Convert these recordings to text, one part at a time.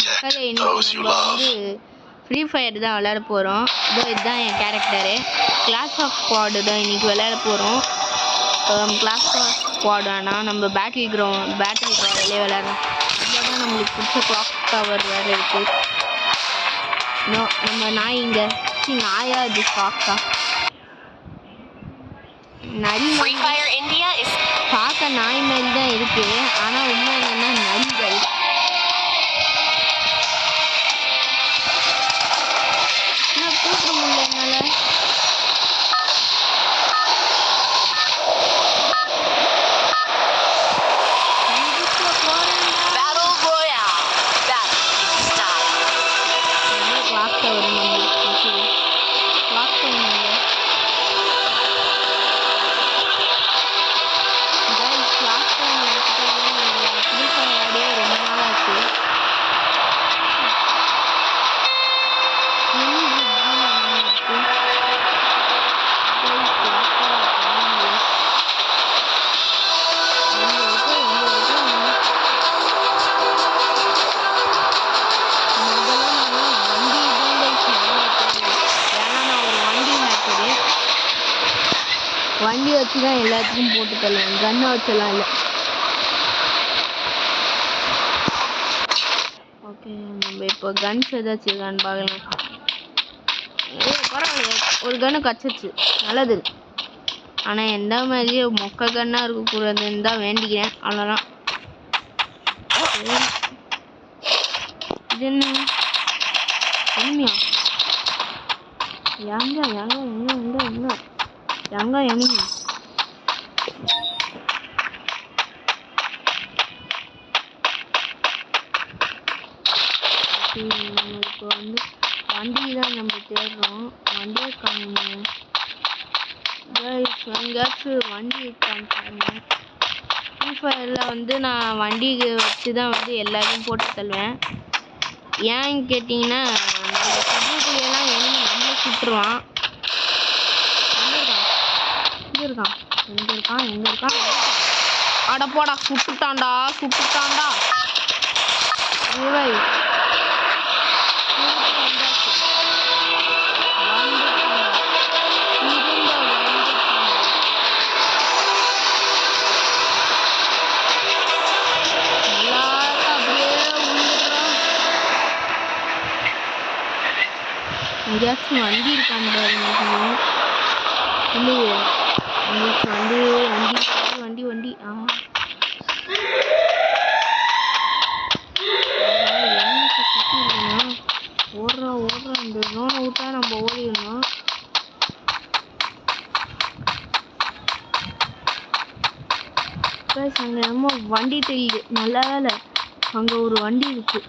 மக்களே இன்னைக்கு நம்ம வந்து ஃப்ரீ ஃபயர் தான் விளையாட போகிறோம். இதுதான் என் கேரக்டரு. கிளாஸ் ஆஃப் ஸ்குவாடு தான் இன்றைக்கி விளையாட போகிறோம். கிளாஸ் ஆஃப் ஸ்குவாட் ஆனால் நம்ம பேட்டில் ராயலே விளையாடுறோம். அதில் தான் நம்மளுக்கு பிடிச்ச கிளாக் டவர் வேறு இருக்குது. நம்ம நாய்ங்க நாயா இது காக்கா நரி பார்க்க நாய் மாதிரி தான் இருக்குது. ஆனால் உண்மை என்னென்னா நரிகள். கூப்பிட முடியல என்னால். வண்டி வச்சு தான் எல்லாத்துக்கும் போட்டு தரலாம், கன்னை வச்செல்லாம் இல்லை. ஓகே, நம்ம இப்போ கன்ஸ் ஏதாச்சும் இருக்கான்னு பார்க்கலாம். பரவாயில்ல, ஒரு கன்று கச்சிச்சு, நல்லது. ஆனால் எந்த மாதிரியே மொக்க கன்னாக இருக்கக்கூடாதுன்னு தான் வேண்டிக்கிறேன், அவ்வளோதான். இது என்ன எனிமியா? எங்க எனிமி? இப்போ வந்து வண்டி தான் நம்ம தேடுறோம். வண்டியை காணுங்க. எங்கேயாச்சும் வண்டி இருக்கான்னு பாருங்க. ஃப்ரீ ஃபயரில் வந்து நான் வண்டி வச்சு தான் வந்து எல்லாரையும் போட்டு தருவேன். ஏன்னு கேட்டிங்கன்னா நம்ம சுற்றுக்குள்ளெல்லாம் எனிமி நம்மளே சுட்டுருவான். எங்க இருக்கான்? அட போடா, சுட்டுட்டான்டா. எங்கேயாச்சும் வண்டி இருக்கான்னு பாருங்க. இல்லையே, வண்டி ஓடுறா இந்த ஜோனை விட்டா நம்ம ஓடிடணும். அங்கே நம்ம வண்டி தெரியுது, நல்ல வேலை அங்கே ஒரு வண்டி இருக்கு.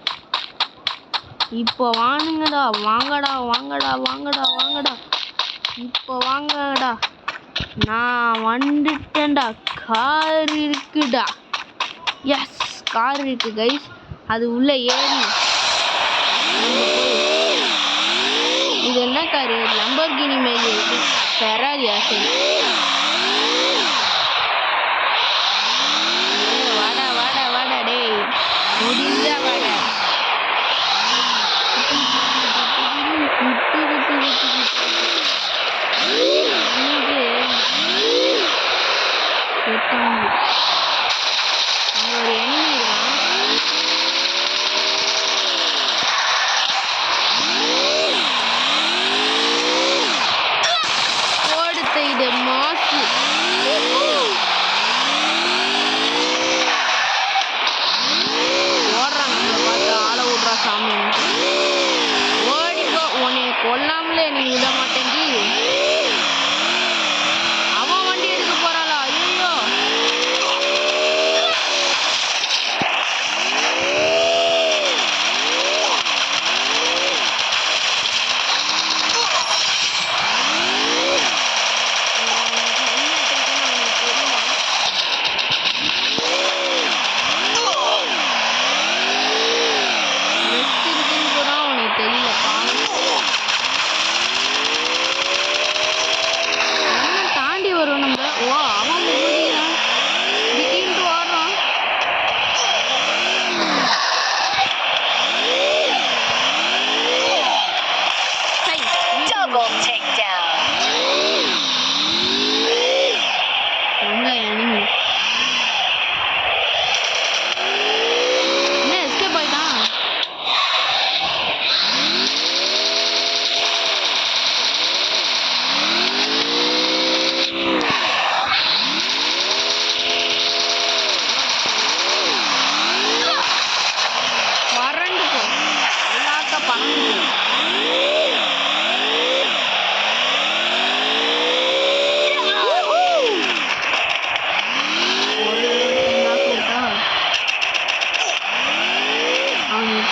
இப்போ வாங்கடா, இப்போ வாங்கடா. நான் வந்துட்டேன்டா. கார் இருக்குடா. எஸ், கார் இருக்கு கைஸ். அது உள்ள ஏறி இது என்ன காரு? லம்போர்கினி மாதிரி இருக்கு. ஃபெராரியா? சரி, வாடா டேய், முடிஞ்சா வாடா. ஒரு எனிமி ஓடுத்த இது மாசு. ஓடுற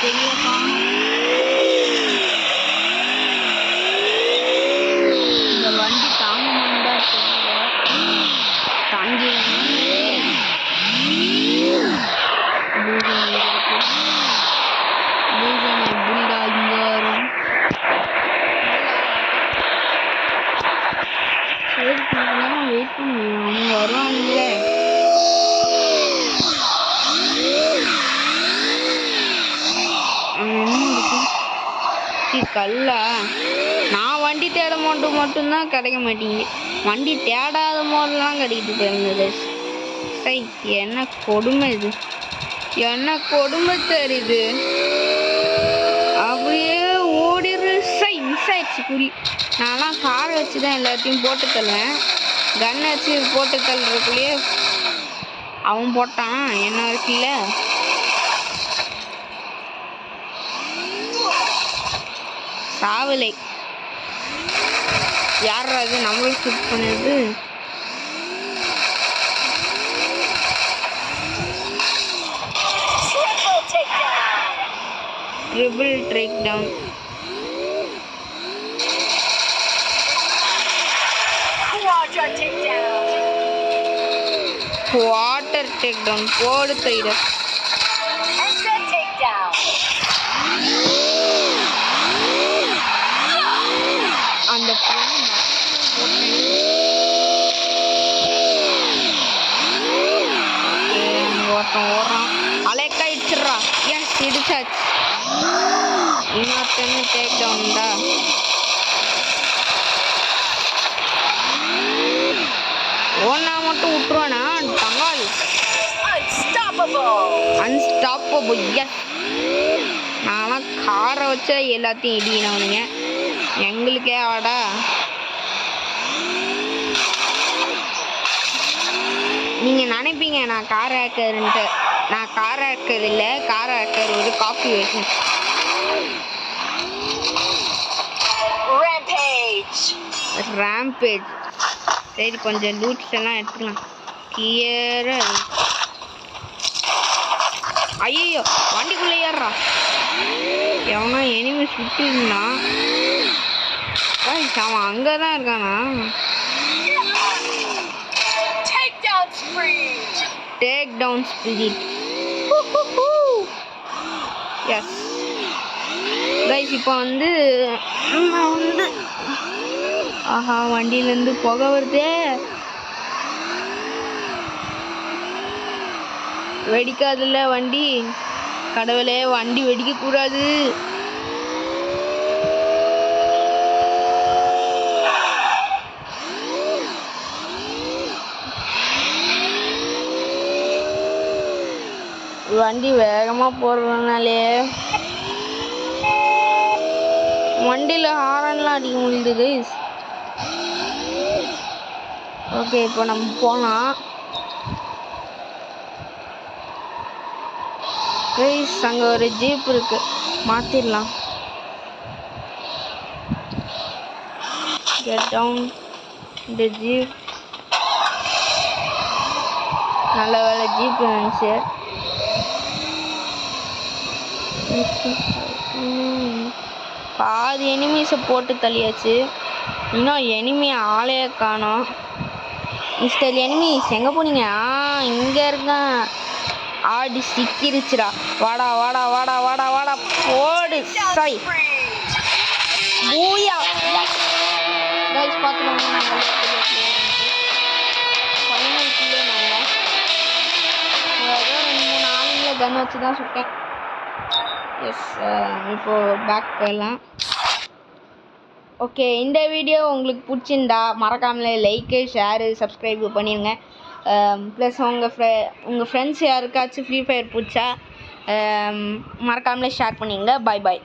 தெரியலப்பா. இந்த வண்டி தாங்குமான்னு தான் தெரியல. தாங்கிடுங்க. எப்படிடா இங்க வரும்? சரி கொஞ்சம் வெயிட் பண்ணுவோம், அவங்க வருவானுங்களே. கல்லா நான் வண்டி தேட மட்டும்தான் கிடைக்க மாட்டேங்குது. வண்டி தேடாத போதெல்லாம் கிடைக்குது இருந்தது. சை என்ன கொடுமை இது, என்ன கொடுமை தெரியுது. அப்படியே ஓடிடு. சை மிஸ் ஆயிடுச்சு குறி. நான்லாம் காரை வச்சு தான் எல்லாத்தையும் போட்டு தள்ளுவேன். கன்னை வச்சு போட்டு தள்ளுறதுக்குள்ளேயே அவன் போட்டான். என்ன இருக்குல்ல சாவலை. யார் அது நம்மளுக்கு ஷூட் பண்ணுது? Triple take down. Water take down போடு தைட. அந்த ஒருத்தன் ஓடுறான். அலைக்காயிடுச்சுட்றா. ஏன் சிடிச்சாச்சு. இன்னொருத்தன்னு டேக் டவுன்டா. ஒன்னா மட்டும் விட்டுருவானா தங்கால். அன்ஸ்டாப்பபிள். எஸ் நான்லாம் காரை வச்ச எல்லாத்தையும் இடினவனுங்க. எங்களுக்கே ஆடா. நீங்கள் நினைப்பீங்க நான் கார் ஹேக்கர்ன்ட்டு. நான் கார் ஹேக்கர் இல்லை. கார் ஹேக்கர் ஒரு காப்பி வெர்ஷன். ரேம்பேஜ். சரி கொஞ்சம் லூட்ஸ் எல்லாம் எடுத்துக்கலாம். கிளியராக. ஐயோ வண்டிக்குள்ளே ஏறுறா. எவனா எனிமி சுற்றி இருந்தான். அவன் அங்கே தான் இருக்கானா? Take down spirit. Yes guys இப்போ வந்து ஆஹா வண்டியிலேருந்து புகை வருதே. வெடிக்காதுல்ல வண்டி. கடவுளே வண்டி வெடிக்கக்கூடாது. வண்டி வேகமாக போடுறதுனாலே வண்டியில் ஹாரன்லாம் அடிக்க முடியுது கைஸ். ஓகே இப்போ நம்ம போகலாம் கைஸ். அங்கே ஒரு ஜீப் இருக்கு, மாற்றிடலாம். கெட் டவுன் இந்த ஜீப். நல்ல வேலை ஜீப் இருந்துச்சு. பாதி எனிமீஸை போட்டு தள்ளியாச்சு. இன்னும் எனிமி ஆளைய காணோம். மிஸ்டர் எனிமீஸ் எங்கே போனீங்க? இங்கே இருக்கான். ஆடி சிக்கிருச்சுடா. வாடா வாடா வாடா வாடா வாடா போடு. சை பூயா கைஸ் பார்த்துக்கோங்க. ஃபைனல்குள்ளே நம்ம ஏதோ 2-3 ஆளுங்களை கன் வச்சு தான் சுட்டேன். எஸ் இப்போது பேக் போயிடலாம். ஓகே இந்த வீடியோ உங்களுக்கு பிடிச்சிருந்தா மறக்காமலே லைக்கு ஷேரு சப்ஸ்கிரைபு பண்ணிடுங்க. ப்ளஸ் உங்கள் ஃப்ரெண்ட்ஸ் யாருக்காச்சும் ஃப்ரீ ஃபயர் பிடிச்சா மறக்காமலே ஷேர் பண்ணிடுங்க. பாய் பாய்.